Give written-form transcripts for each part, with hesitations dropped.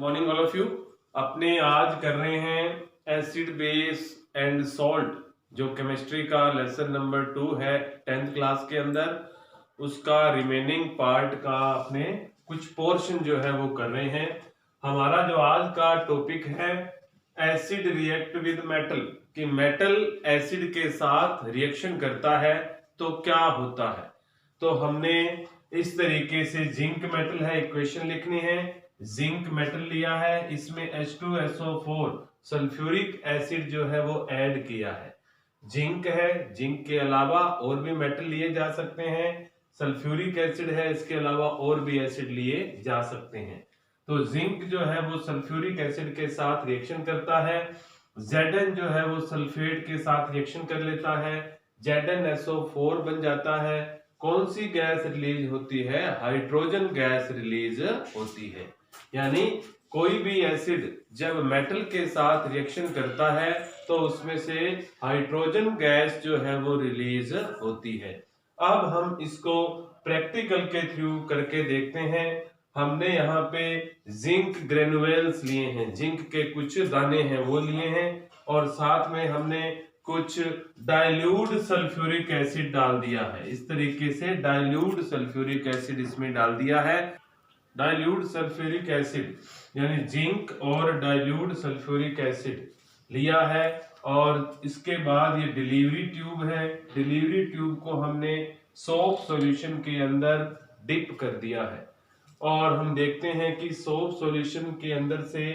Morning all of you. अपने आज कर रहे हैं एसिड बेस एंड सॉल्ट, जो केमिस्ट्री का लेसन नंबर 2 है 10th क्लास के अंदर। उसका रिमेनिंग पार्ट का अपने कुछ पोर्शन जो है वो कर रहे हैं। हमारा जो आज का टॉपिक है एसिड रिएक्ट विद मेटल, कि मेटल एसिड के साथ रिएक्शन करता है तो क्या होता है। तो हमने इस तरीके से जिंक मेटल है, इक्वेशन लिखनी है। जिंक मेटल लिया है, इसमें H2SO4 सल्फ्यूरिक एसिड जो है वो ऐड किया है। जिंक है, जिंक के अलावा और भी मेटल लिए जा सकते हैं। सल्फ्यूरिक एसिड है, इसके अलावा और भी एसिड लिए जा सकते हैं। तो जिंक जो है वो सल्फ्यूरिक एसिड के साथ रिएक्शन करता है। Zn जो है वो सल्फेट के साथ रिएक्शन कर लेता है, ZnSO4 बन जाता है। कौन सी गैस रिलीज होती है? हाइड्रोजन गैस रिलीज होती है। यानी कोई भी एसिड जब मेटल के साथ रिएक्शन करता है तो उसमें से हाइड्रोजन गैस जो है वो रिलीज होती है। अब हम इसको प्रैक्टिकल के थ्रू करके देखते हैं। हमने यहाँ पे जिंक ग्रेनुएल्स लिए हैं, जिंक के कुछ दाने हैं वो लिए हैं, और साथ में हमने कुछ डाइल्यूट सल्फ्यूरिक एसिड डाल दिया है। इस तरीके से डाइल्यूट सल्फ्यूरिक एसिड इसमें डाल दिया है। डाइल्यूट सल्फ्यूरिक एसिड यानी जिंक और डाइल्यूट सल्फ्यूरिक एसिड लिया है, और इसके बाद ये डिलीवरी ट्यूब है। डिलीवरी ट्यूब को हमने सोप सॉल्यूशन के अंदर डिप कर दिया है, और हम देखते हैं कि सोप सॉल्यूशन के अंदर से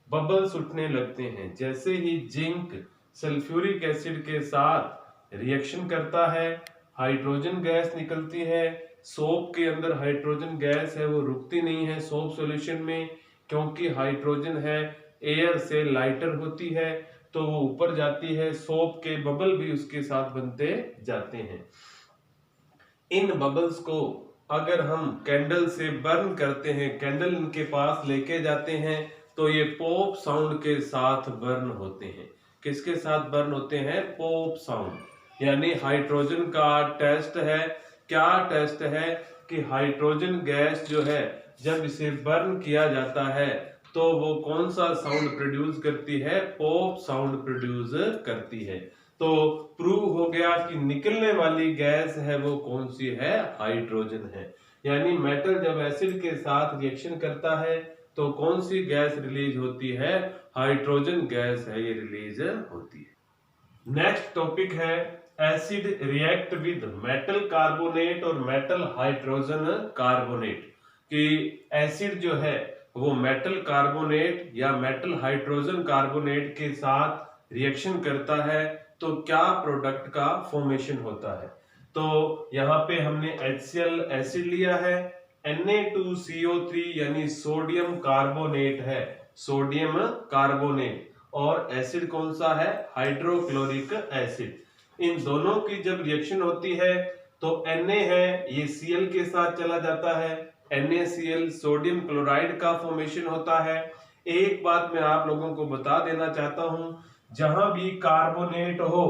बबल्स उठने लगते हैं। जैसे ही जिंक सल्फ्यूरिक एसिड के साथ रिएक्शन करता है, हाइड्रोजन गैस निकलती है। सोप के अंदर हाइड्रोजन गैस है वो रुकती नहीं है सोप सॉल्यूशन में, क्योंकि हाइड्रोजन है एयर से लाइटर होती है, तो वो ऊपर जाती है। सोप के बबल भी उसके साथ बनते जाते हैं। इन बबल्स को अगर हम कैंडल से बर्न करते हैं, कैंडल इनके पास लेके जाते हैं, तो ये पॉप साउंड के साथ बर्न होते हैं। किसके साथ बर्न होते हैं? Pop sound. यानी हाइड्रोजन का टेस्ट है। क्या टेस्ट है? कि हाइड्रोजन गैस जो है जब इसे बर्न किया जाता है तो वो कौन सा साउंड प्रोड्यूस करती है? पॉप साउंड प्रोड्यूस करती है। तो प्रूव हो गया कि निकलने वाली गैस है वो कौन सी है? हाइड्रोजन है। यानी मेटल जब एसिड के साथ रिएक्शन करता है तो कौन सी गैस रिलीज होती है? हाइड्रोजन गैस है ये रिलीज होती है। नेक्स्ट टॉपिक है acid react with metal carbonate और मेटल हाइड्रोजन कार्बोनेट, कि एसिड जो है वो मेटल कार्बोनेट या मेटल हाइड्रोजन कार्बोनेट के साथ रिएक्शन करता है तो क्या प्रोडक्ट का फॉर्मेशन होता है। तो यहाँ पे हमने HCl एसिड लिया है, Na2CO3 यानी सोडियम कार्बोनेट है, सोडियम कार्बोनेट, और एसिड कौन सा है? Hydrochloric acid. इन दोनों की जब रिएक्शन होती है तो Na है ये Cl के साथ चला जाता है, NaCl सोडियम क्लोराइड का फॉर्मेशन होता है। एक बात मैं आप लोगों को बता देना चाहता हूं, जहां भी कार्बोनेट हो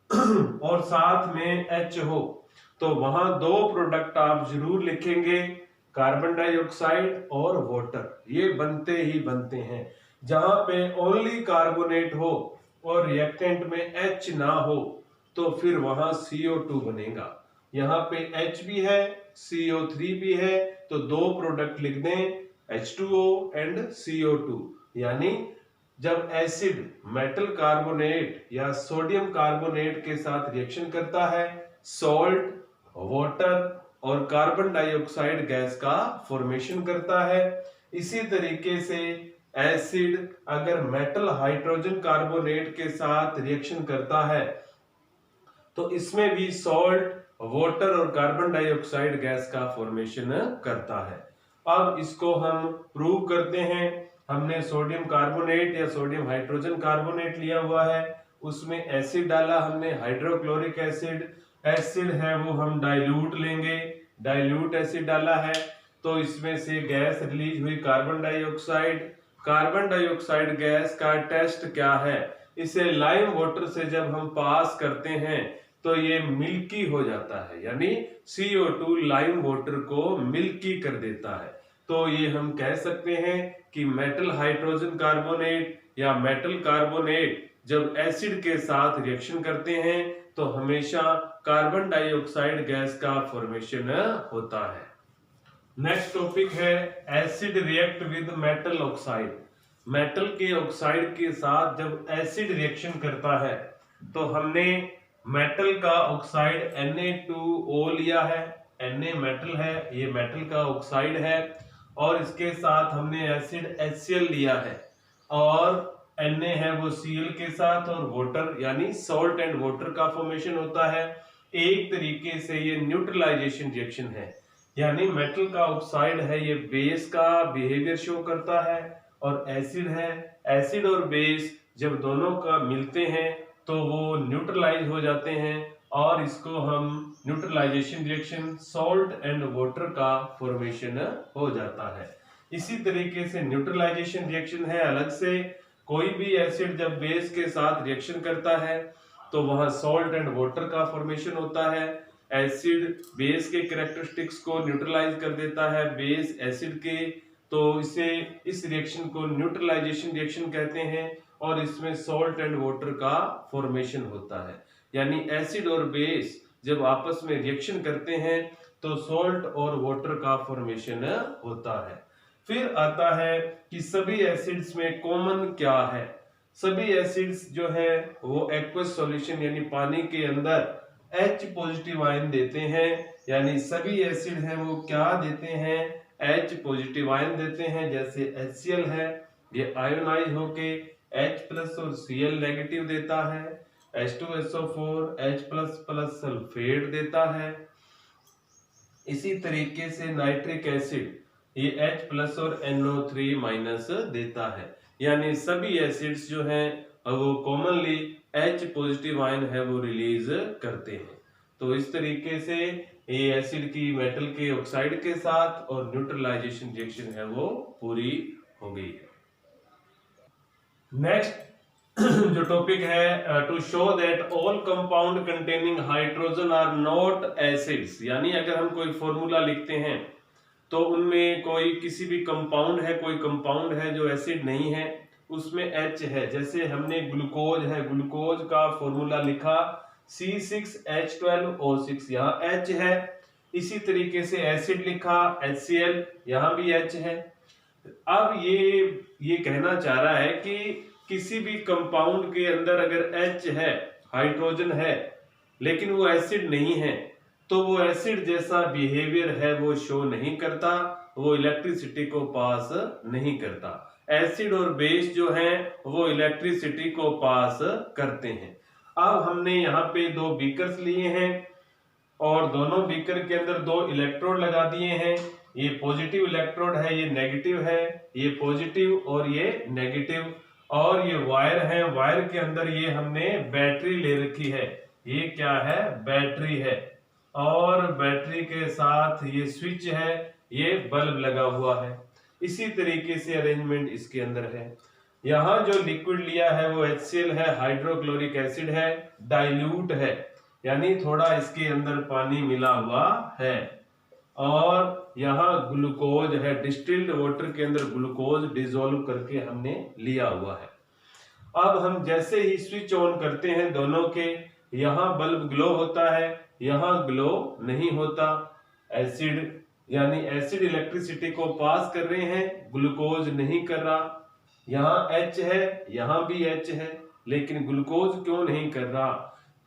और साथ में H हो तो वहां दो प्रोडक्ट आप जरूर लिखेंगे, कार्बन डाइऑक्साइड और वाटर। ये बनते ही बनते हैं। जहां पे ओनली कार्बोनेट हो और रिएक्टेंट में H ना हो तो फिर वहां CO2 बनेगा। यहाँ पे H भी है, CO3 भी है, तो दो प्रोडक्ट लिख दें, H2O एंड CO2। यानी जब एसिड मेटल कार्बोनेट या सोडियम कार्बोनेट के साथ रिएक्शन करता है, सॉल्ट, वाटर और कार्बन डाइऑक्साइड गैस का फॉर्मेशन करता है। इसी तरीके से एसिड अगर मेटल हाइड्रोजन कार्बोनेट के साथ रिएक्शन करता है तो इसमें भी सॉल्ट, वाटर और कार्बन डाइऑक्साइड गैस का फॉर्मेशन करता है। अब इसको हम प्रूव करते हैं। हमने सोडियम कार्बोनेट या सोडियम हाइड्रोजन कार्बोनेट लिया हुआ है, उसमें एसिड डाला हमने, हाइड्रोक्लोरिक एसिड। एसिड है वो हम डाइल्यूट लेंगे, डाइल्यूट एसिड डाला है तो इसमें से गैस रिलीज हुई carbon dioxide. Carbon dioxide gas का टेस्ट क्या है? इसे लाइम वाटर से जब हम पास करते हैं तो ये मिल्की हो जाता है, यानी CO2 लाइम वाटर को मिल्की कर देता है। तो ये हम कह सकते हैं कि मेटल हाइड्रोजन कार्बोनेट या मेटल कार्बोनेट जब एसिड के साथ रिएक्शन करते हैं तो हमेशा कार्बन डाइऑक्साइड गैस का फॉर्मेशन होता है। नेक्स्ट टॉपिक है acid react with metal oxide. Metal के ऑक्साइड के साथ जब एसिड रिएक्शन करता है तो हमने मेटल का ऑक्साइड Na2O लिया है, Na मेटल है, ये मेटल का ऑक्साइड है, और इसके साथ हमने एसिड HCl लिया है और Na है वो Cl के साथ, और वाटर यानी सॉल्ट एंड वाटर का फॉर्मेशन होता है। एक तरीके से ये न्यूट्रलाइजेशन रिएक्शन है, यानी मेटल का ऑक्साइड है ये बेस का बिहेवियर शो करता है, और एसिड है, एसिड और बेस जब दोनों का मिलते हैं तो वो न्यूट्रलाइज हो जाते हैं, और इसको हम neutralization reaction salt and water का फॉर्मेशन हो जाता है। इसी तरीके से न्यूट्रलाइजेशन रिएक्शन है अलग से, कोई भी एसिड जब बेस के साथ रिएक्शन करता है तो वहां सॉल्ट एंड वाटर का फॉर्मेशन होता है। एसिड बेस के कैरेक्टरिस्टिक्स को न्यूट्रलाइज कर देता है, बेस एसिड के, तो इसे इस रिएक्शन को न्यूट्रलाइजेशन रिएक्शन कहते हैं, और इसमें सॉल्ट एंड वाटर का फॉर्मेशन होता है। यानी एसिड और बेस जब आपस में रिएक्शन करते हैं तो सॉल्ट और वाटर का फॉर्मेशन होता है। फिर आता है कि सभी एसिड्स में कॉमन क्या है। सभी एसिड्स जो है वो एक्वस सॉल्यूशन यानी पानी के अंदर H पॉजिटिव आयन देते हैं, यानी सभी एसिड हैं वो क्या देते हैं, H पॉजिटिव आयन देते हैं। जैसे HCl है ये आयोनाइज होके H प्लस और Cl नेगेटिव देता है, H2SO4 H plus plus sulphate देता है। इसी तरीके से नाइट्रिक एसिड ये H प्लस और NO3 माइनस देता है, यानी सभी एसिड्स जो हैं वो कॉमनली H पॉजिटिव आयन है वो रिलीज करते हैं। तो इस तरीके से ये एसिड की मेटल के ऑक्साइड के साथ और न्यूट्रलाइजेशन रिएक्शन है वो पूरी हो गई है। नेक्स्ट जो टॉपिक है to show that all compound containing hydrogen are not acids, यानी अगर हम कोई फॉर्मूला लिखते हैं तो उनमें कोई किसी भी कंपाउंड है, कोई कंपाउंड है जो एसिड नहीं है, उसमें H है। जैसे हमने ग्लूकोज है, ग्लूकोज का फॉर्मूला लिखा C6H12O6, यहाँ H है। इसी तरीके से एसिड लिखा HCl, यहाँ भी H है। अब ये कहना चाह रहा है कि किसी भी कंपाउंड के अंदर अगर H है, हाइड्रोजन है, लेकिन वो एसिड नहीं है, तो वो एसिड जैसा बिहेवियर है वो शो नहीं करता, वो इलेक्ट्रिसिटी को पास नहीं करता। एसिड और बेस जो हैं वो इलेक्ट्रिसिटी को पास करते हैं। अब हमने यहाँ पे दो बीकर्स लिए हैं और दोनों बीकर के अंदर दो इलेक्ट्रोड लगा दिए हैं। ये पॉजिटिव इलेक्ट्रोड है, ये नेगेटिव है, ये पॉजिटिव और ये नेगेटिव, और ये वायर है, वायर के अंदर ये हमने बैटरी ले रखी है। ये क्या है, बैटरी है, और बैटरी के साथ ये स्विच है, ये बल्ब लगा हुआ है। इसी तरीके से अरेंजमेंट इसके अंदर है। यहाँ जो लिक्विड लिया है वो HCl है, हाइड्रोक्लोरिक एसिड है, डाइल्यूट है, यानी थोड़ा इसके अंदर पानी मिला हुआ है, और यहाँ ग्लूकोज है, डिस्टिल्ड वाटर के अंदर ग्लूकोज डिसॉल्व करके हमने लिया हुआ है। अब हम जैसे ही स्विच ऑन करते हैं दोनों के, यहाँ बल्ब ग्लो होता है, यहाँ ग्लो नहीं होता। एसिड यानी एसिड इलेक्ट्रिसिटी को पास कर रहे हैं, ग्लूकोज नहीं कर रहा। यहाँ H है, यहाँ भी H है, लेकिन ग्लूकोज क्यों नहीं कर रहा?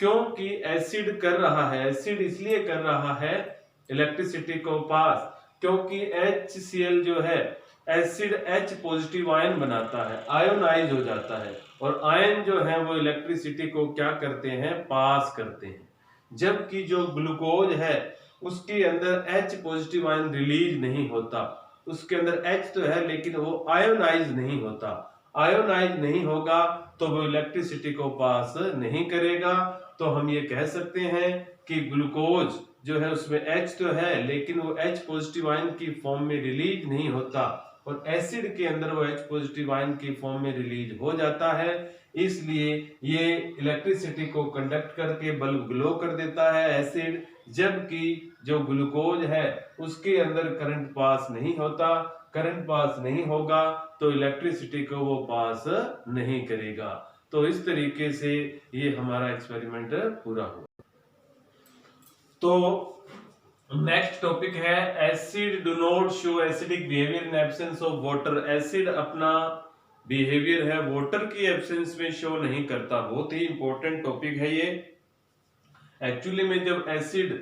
क्योंकि एसिड कर रहा है। एसिड इसलिए कर रहा है इलेक्ट्रिसिटी को पास क्योंकि HCl जो है एसिड H पॉजिटिव आयन बनाता है, आयोनाइज हो जाता है, और आयन जो है वो इलेक्ट्रिसिटी को क्या करते हैं, पास करते हैं। जबकि जो ग्लूकोज है उसके अंदर H पॉजिटिव आयन रिलीज नहीं होता, उसके अंदर H तो है लेकिन वो आयोनाइज नहीं होता। आयोनाइज नहीं होगा तो वो इलेक्ट्रिसिटी को पास नहीं करेगा। तो हम ये कह सकते हैं कि ग्लूकोज जो है उसमें H तो है लेकिन वो H पॉजिटिव आयन की फॉर्म में रिलीज नहीं होता, और एसिड के अंदर वो H पॉजिटिव आयन की फॉर्म में रिलीज हो जाता है। इसलिए ये इलेक्ट्रिसिटी को कंडक्ट करके बल्ब ग्लो कर देता है एसिड, जबकि जो ग्लूकोज है उसके अंदर करंट पास नहीं होता। करंट पास नहीं होगा तो इलेक्ट्रिसिटी को वो पास नहीं करेगा। तो इस तरीके से ये हमारा एक्सपेरिमेंट पूरा हुआ। तो नेक्स्ट टॉपिक है acid do not show acidic behaviour in absence of water. Acid अपना बिहेवियर है वाटर की एब्सेंस में शो नहीं करता। बहुत ही इंपॉर्टेंट टॉपिक है ये। एक्चुअली में जब एसिड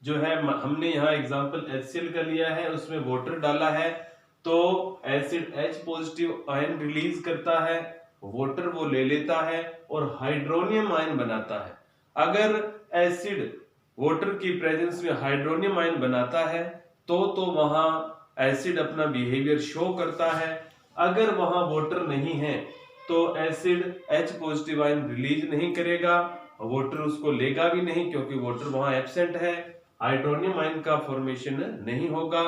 जो है, हमने यहाँ एग्जांपल HCl का लिया है, उसमें वाटर डाला है, तो acid H positive ion release करता है, वाटर वो ले लेता है और हाइड्रोनियम आयन बनाता है। अगर एसिड वाटर की प्रेजेंस में हाइड्रोनियम आयन बनाता है तो वहां एसिड अपना बिहेवियर शो करता है। अगर वहां वाटर नहीं है तो acid H positive ion release नहीं करेगा, वाटर उसको लेगा भी नहीं क्योंकि वाटर वहां एब्सेंट है, हाइड्रोनियम आयन का फॉर्मेशन नहीं होगा,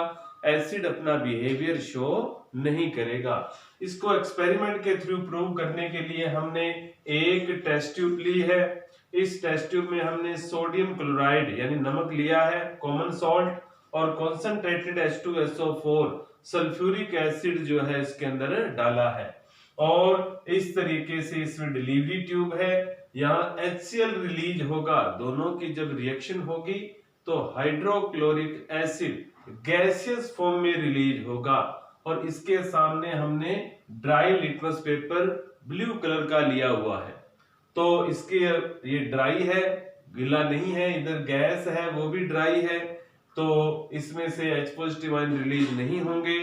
एसिड अपना बिहेवियर शो नहीं करेगा। इसको एक्सपेरिमेंट के थ्रू प्रूव करने के लिए हमने एक टेस्ट ट्यूब ली है। इस टेस्ट ट्यूब में हमने सोडियम क्लोराइड यानी नमक लिया है, कॉमन सॉल्ट, और कॉन्सेंट्रेटेड H2SO4 सल्फ्यूरिक एसिड जो है इसके अंदर डाला है। और इस तरीके से इसमें डिलीवरी ट्यूब है, यहाँ HCl रिलीज होगा। दोनों की जब रिएक्शन होगी तो हाइड्रोक्लोरिक एसिड गैसियस फॉर्म में रिलीज होगा। और इसके सामने हमने dry litmus paper blue colour का लिया हुआ है। तो इसके ये ड्राई है, गीला नहीं है, इधर गैस है वो भी ड्राई है, तो इसमें से H पॉजिटिव आयन रिलीज नहीं होंगे,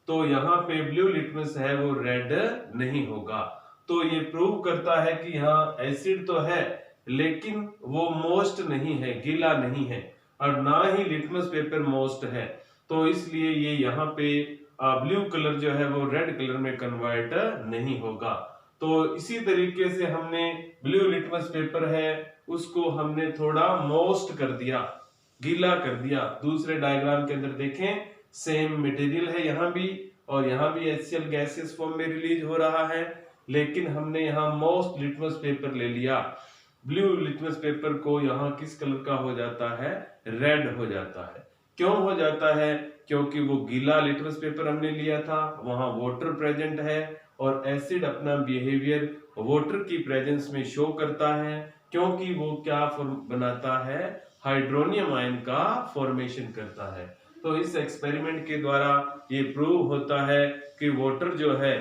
तो यहाँ पे ब्लू लिटमस है वो रेड नहीं होगा। तो ये प्रूव करता है कि यहाँ एसिड तो है लेकिन वो मोस्ट नहीं है, गीला नहीं है, और ना ही लिटमस पेपर मोस्ट है, तो इसलिए ये यहाँ पे ब्लू कलर जो है वो रेड कलर में कन्वर्ट नहीं होगा। तो इसी तरीके से हमने ब्लू लिटमस पेपर है उसको हमने थोड़ा मोस्ट कर दिया, गीला कर दिया। दूसरे डायग्राम के अंदर देखें सेम मटेरियल है यहाँ भी, और यहाँ भी HCl गैसेस फॉर्म में रिलीज हो रहा है, लेकिन हमने यहाँ मोस्ट लिटमस पेपर ले लिया। ब्लू लिटमस पेपर को यहाँ किस कलर का हो जाता है, रेड हो जाता है। क्यों हो जाता है? क्योंकि वो गीला लिटमस पेपर हमने लिया था, वहां वाटर प्रेजेंट है और एसिड अपना बिहेवियर वाटर की प्रेजेंस में शो करता है, क्योंकि वो क्या बनाता है, हाइड्रोनियम आयन का फॉर्मेशन करता है। तो इस एक्सपेरिमेंट के द्वारा ये प्रूव होता है कि वाटर जो है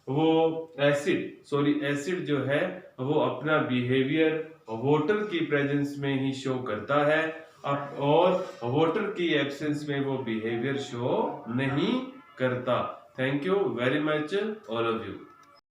वो एसिड जो है वो अपना बिहेवियर वाटर की प्रेजेंस में ही शो करता है, और वाटर की एब्सेंस में वो बिहेवियर शो नहीं करता। Thank you very much all of you.